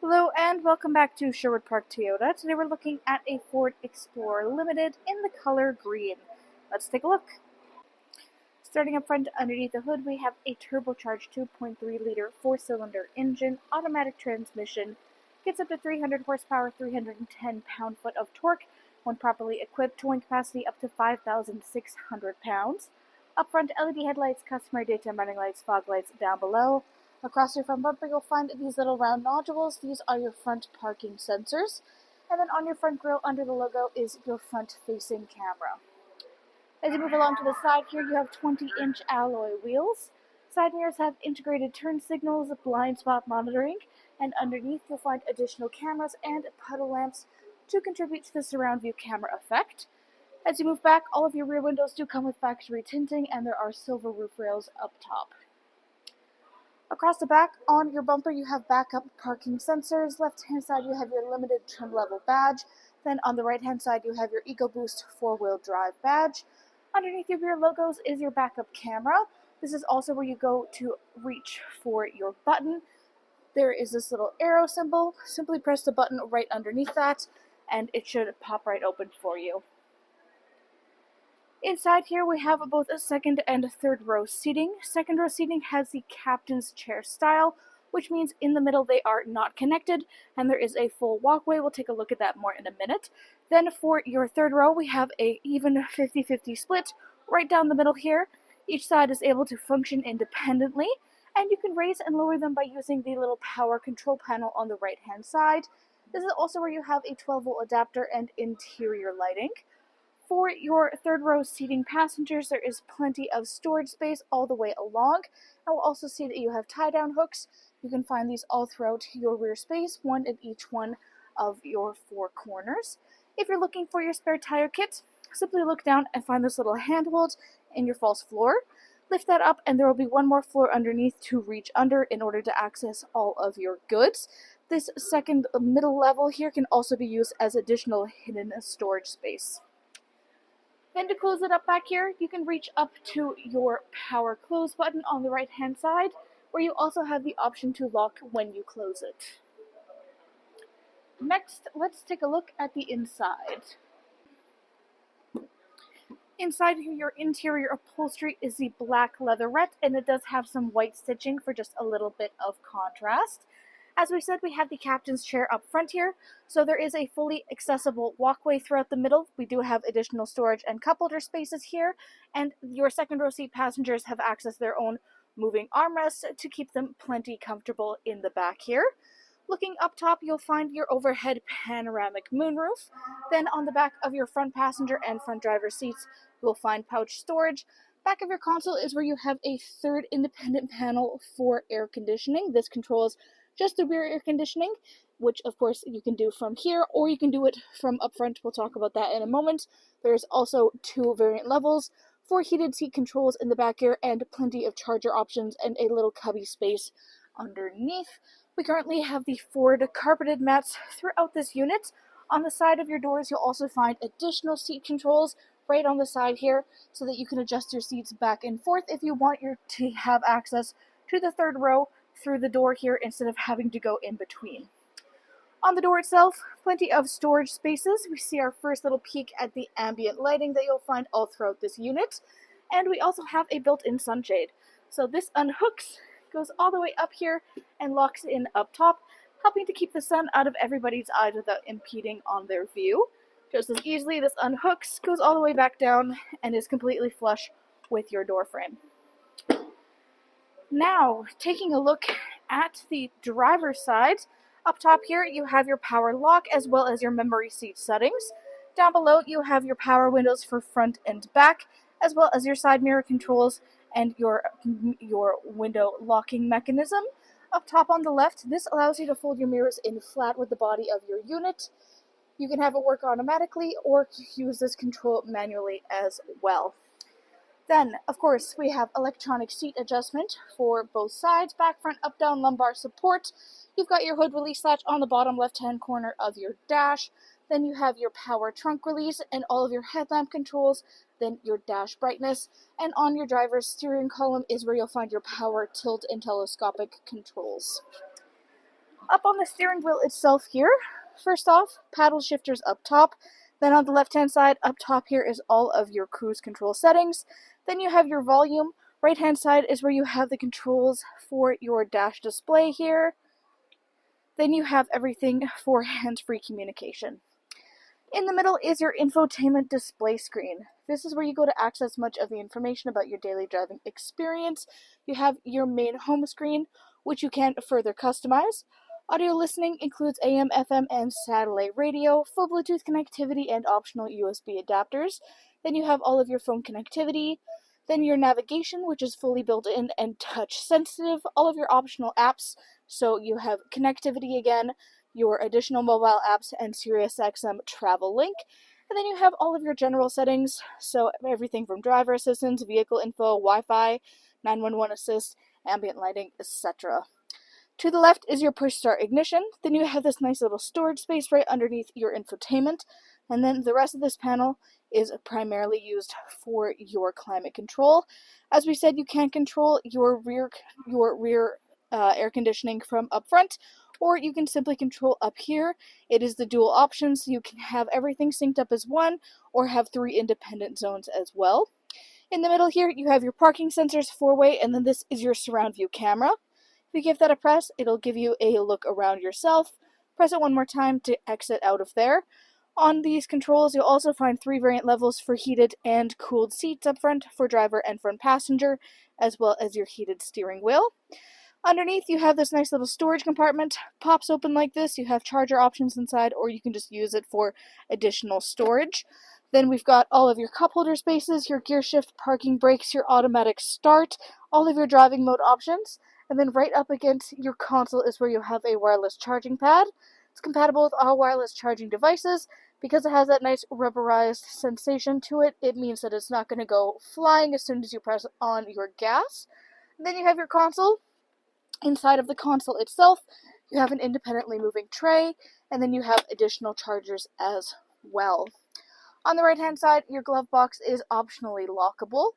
Hello and welcome back to Sherwood Park Toyota. Today we're looking at a Ford Explorer Limited in the color green. Let's take a look. Starting up front underneath the hood, we have a turbocharged 2.3-liter 4-cylinder engine, automatic transmission, gets up to 300 horsepower, 310 pound-foot of torque when properly equipped, towing capacity up to 5,600 pounds. Up front, LED headlights, customary daytime running lights, fog lights down below. Across your front bumper, you'll find these little round nodules. These are your front parking sensors. And then on your front grille, under the logo, is your front-facing camera. As you move along to the side here, you have 20-inch alloy wheels. Side mirrors have integrated turn signals, blind spot monitoring, and underneath you'll find additional cameras and puddle lamps to contribute to the surround view camera effect. As you move back, all of your rear windows do come with factory tinting, and there are silver roof rails up top. Across the back, on your bumper, you have backup parking sensors. Left-hand side, you have your limited trim level badge. Then on the right-hand side, you have your EcoBoost 4-wheel drive badge. Underneath your rear logos is your backup camera. This is also where you go to reach for your button. There is this little arrow symbol. Simply press the button right underneath that, and it should pop right open for you. Inside here we have both a second and a third row seating. Second row seating has the captain's chair style, which means in the middle they are not connected, and there is a full walkway. We'll take a look at that more in a minute. Then for your third row, we have a even 50-50 split right down the middle here. Each side is able to function independently, and you can raise and lower them by using the little power control panel on the right-hand side. This is also where you have a 12-volt adapter and interior lighting. For your third row seating passengers, there is plenty of storage space all the way along. I will also see that you have tie-down hooks. You can find these all throughout your rear space, one at each one of your four corners. If you're looking for your spare tire kit, simply look down and find this little handhold in your false floor. Lift that up and there will be one more floor underneath to reach under in order to access all of your goods. This second middle level here can also be used as additional hidden storage space. Then to close it up back here, you can reach up to your power close button on the right hand side, where you also have the option to lock when you close it. Next, let's take a look at the inside. Inside here, your interior upholstery is the black leatherette, and it does have some white stitching for just a little bit of contrast. As we said, we have the captain's chair up front here, so there is a fully accessible walkway throughout the middle. We do have additional storage and cup holder spaces here, and your second row seat passengers have access to their own moving armrests to keep them plenty comfortable in the back here. Looking up top, you'll find your overhead panoramic moonroof. Then on the back of your front passenger and front driver seats, you'll find pouch storage. Back of your console is where you have a third independent panel for air conditioning. This controls just the rear air conditioning, which of course you can do from here, or you can do it from up front. We'll talk about that in a moment. There's also two variant levels for heated seat controls in the back here and plenty of charger options and a little cubby space underneath. We currently have the Ford carpeted mats throughout this unit. On the side of your doors, you'll also find additional seat controls right on the side here so that you can adjust your seats back and forth if you want to have access to the third row through the door here instead of having to go in between. On the door itself, plenty of storage spaces. We see our first little peek at the ambient lighting that you'll find all throughout this unit. And we also have a built-in sunshade. So this unhooks, goes all the way up here, and locks in up top, helping to keep the sun out of everybody's eyes without impeding on their view. Just as easily, this unhooks, goes all the way back down, and is completely flush with your door frame. Now, taking a look at the driver's side, up top here you have your power lock as well as your memory seat settings. Down below you have your power windows for front and back, as well as your side mirror controls and your window locking mechanism. Up top on the left, this allows you to fold your mirrors in flat with the body of your unit. You can have it work automatically or use this control manually as well. Then, of course, we have electronic seat adjustment for both sides, back, front, up, down, lumbar support. You've got your hood release latch on the bottom left-hand corner of your dash. Then you have your power trunk release and all of your headlamp controls, then your dash brightness. And on your driver's steering column is where you'll find your power tilt and telescopic controls. Up on the steering wheel itself here, first off, paddle shifters up top. Then on the left-hand side, up top here is all of your cruise control settings. Then you have your volume. Right-hand side is where you have the controls for your dash display here. Then you have everything for hands-free communication. In the middle is your infotainment display screen. This is where you go to access much of the information about your daily driving experience. You have your main home screen, which you can further customize. Audio listening includes AM, FM, and satellite radio, full Bluetooth connectivity, and optional USB adapters. Then you have all of your phone connectivity. Then your navigation, which is fully built in and touch sensitive. All of your optional apps, so you have connectivity again, your additional mobile apps, and SiriusXM Travel Link. And then you have all of your general settings, so everything from driver assistance, vehicle info, Wi-Fi, 911 assist, ambient lighting, etc. To the left is your push start ignition. Then you have this nice little storage space right underneath your infotainment. And then the rest of this panel is primarily used for your climate control. As we said, you can control your rear air conditioning from up front, or you can simply control up here. It is the dual option, so you can have everything synced up as one, or have 3 independent zones as well. In the middle here, you have your parking sensors 4-way, and then this is your surround view camera. If you give that a press, it'll give you a look around yourself. Press it one more time to exit out of there. On these controls, you'll also find 3 variant levels for heated and cooled seats up front for driver and front passenger, as well as your heated steering wheel. Underneath, you have this nice little storage compartment. Pops open like this. You have charger options inside, or you can just use it for additional storage. Then we've got all of your cup holder spaces, your gear shift, parking brakes, your automatic start, all of your driving mode options. And then right up against your console is where you have a wireless charging pad. It's compatible with all wireless charging devices. Because it has that nice rubberized sensation to it, it means that it's not going to go flying as soon as you press on your gas. And then you have your console. Inside of the console itself, you have an independently moving tray, and then you have additional chargers as well. On the right-hand side, your glove box is optionally lockable.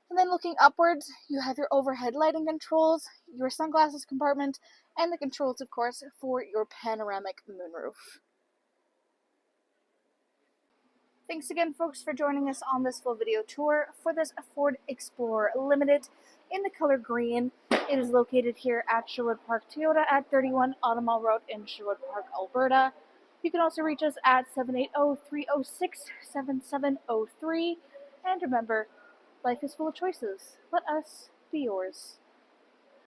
And then looking upwards, you have your overhead lighting controls, your sunglasses compartment, and the controls, of course, for your panoramic moonroof. Thanks again, folks, for joining us on this full video tour for this Ford Explorer Limited in the color green. It is located here at Sherwood Park Toyota at 31 Automall Road in Sherwood Park, Alberta. You can also reach us at 780-306-7703. And remember, life is full of choices. Let us be yours.